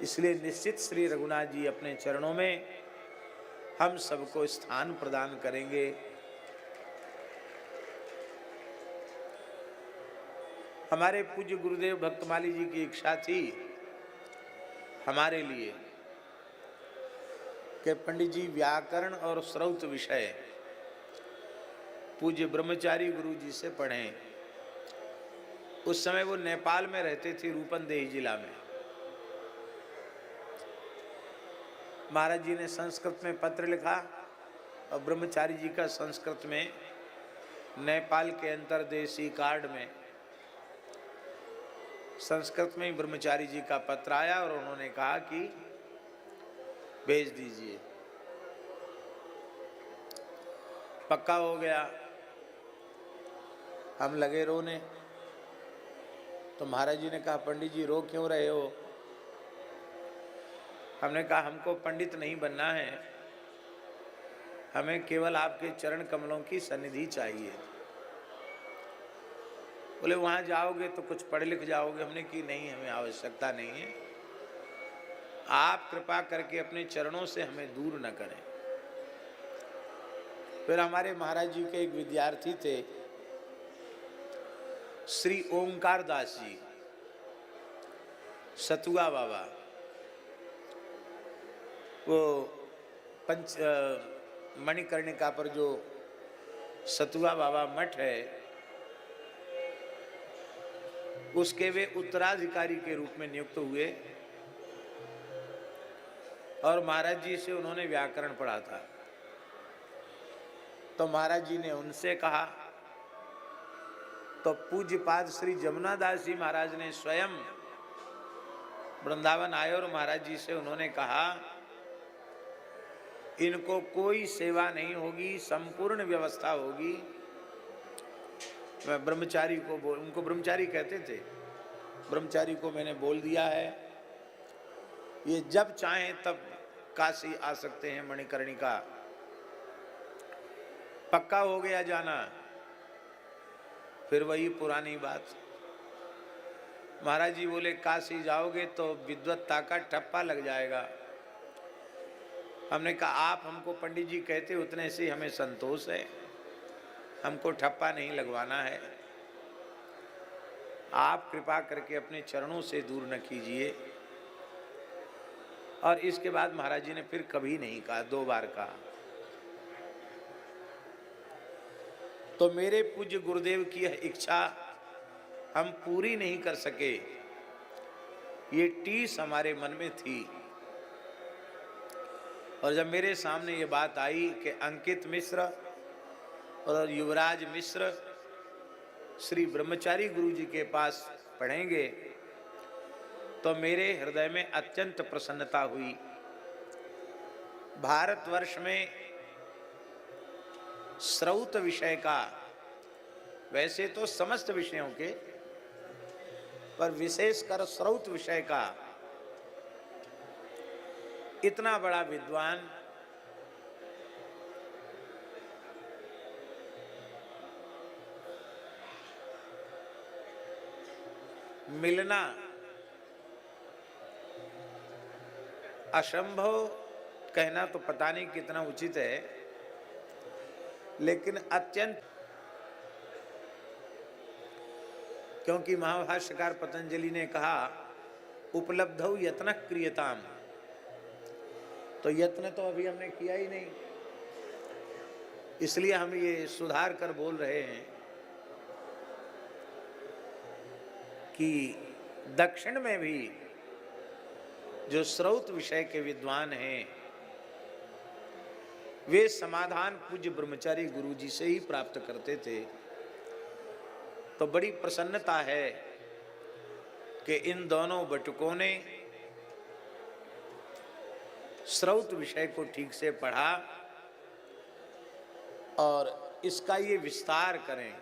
इसलिए निश्चित श्री रघुनाथ जी अपने चरणों में हम सबको स्थान प्रदान करेंगे। हमारे पूज्य गुरुदेव भक्तमाली जी की इच्छा थी हमारे लिए कि पंडित जी व्याकरण और श्रौत विषय पूज्य ब्रह्मचारी गुरु जी से पढ़ें। उस समय वो नेपाल में रहते थे, रूपंदेही जिला में। महाराज जी ने संस्कृत में पत्र लिखा और ब्रह्मचारी जी का संस्कृत में नेपाल के अंतर्देशीय कार्ड में संस्कृत में ही ब्रह्मचारी जी का पत्र आया और उन्होंने कहा कि भेज दीजिए। पक्का हो गया। हम लगे रोने, तो महाराज जी ने कहा पंडित जी रो क्यों रहे हो? हमने कहा हमको पंडित नहीं बनना है, हमें केवल आपके चरण कमलों की सन्निधि चाहिए। बोले वहां जाओगे तो कुछ पढ़ लिख जाओगे। हमने की नहीं, हमें आवश्यकता नहीं है, आप कृपा करके अपने चरणों से हमें दूर न करें। फिर हमारे महाराज जी के एक विद्यार्थी थे श्री ओंकार दास जी, सतुआ बाबा। वो मणिकर्णिका पर जो सतुआ बाबा मठ है उसके वे उत्तराधिकारी के रूप में नियुक्त हुए और महाराज जी से उन्होंने व्याकरण पढ़ा था। तो महाराज जी ने उनसे कहा, तो पूज्यपाद श्री जमुना दास जी महाराज ने स्वयं वृंदावन आए और महाराज जी से उन्होंने कहा इनको कोई सेवा नहीं होगी, संपूर्ण व्यवस्था होगी। मैं ब्रह्मचारी को उनको ब्रह्मचारी कहते थे, ब्रह्मचारी को मैंने बोल दिया है ये जब चाहें तब काशी आ सकते हैं, मणिकर्णिका। पक्का हो गया जाना। फिर वही पुरानी बात, महाराज जी बोले काशी जाओगे तो विद्वत्ता का ठप्पा लग जाएगा। हमने कहा आप हमको पंडित जी कहते उतने से हमें संतोष है, हमको ठप्पा नहीं लगवाना है। आप कृपा करके अपने चरणों से दूर न कीजिए। और इसके बाद महाराज जी ने फिर कभी नहीं कहा, 2 बार कहा। तो मेरे पूज्य गुरुदेव की यह इच्छा हम पूरी नहीं कर सके, ये टीस हमारे मन में थी। और जब मेरे सामने ये बात आई कि अंकित मिश्र और युवराज मिश्र श्री ब्रह्मचारी गुरु जी के पास पढ़ेंगे, तो मेरे हृदय में अत्यंत प्रसन्नता हुई। भारतवर्ष में श्रौत विषय का, वैसे तो समस्त विषयों के, पर विशेषकर श्रौत विषय का इतना बड़ा विद्वान मिलना असंभव कहना तो पता नहीं कितना उचित है, लेकिन अत्यंत, क्योंकि महाभाष्यकार पतंजलि ने कहा उपलब्धौ यत्न क्रियताम, तो यत्न तो अभी हमने किया ही नहीं, इसलिए हम ये सुधार कर बोल रहे हैं कि दक्षिण में भी जो श्रौत विषय के विद्वान हैं वे समाधान पूज्य ब्रह्मचारी गुरु जी से ही प्राप्त करते थे। तो बड़ी प्रसन्नता है कि इन दोनों बटुकों ने श्रौत विषय को ठीक से पढ़ा और इसका ये विस्तार करें।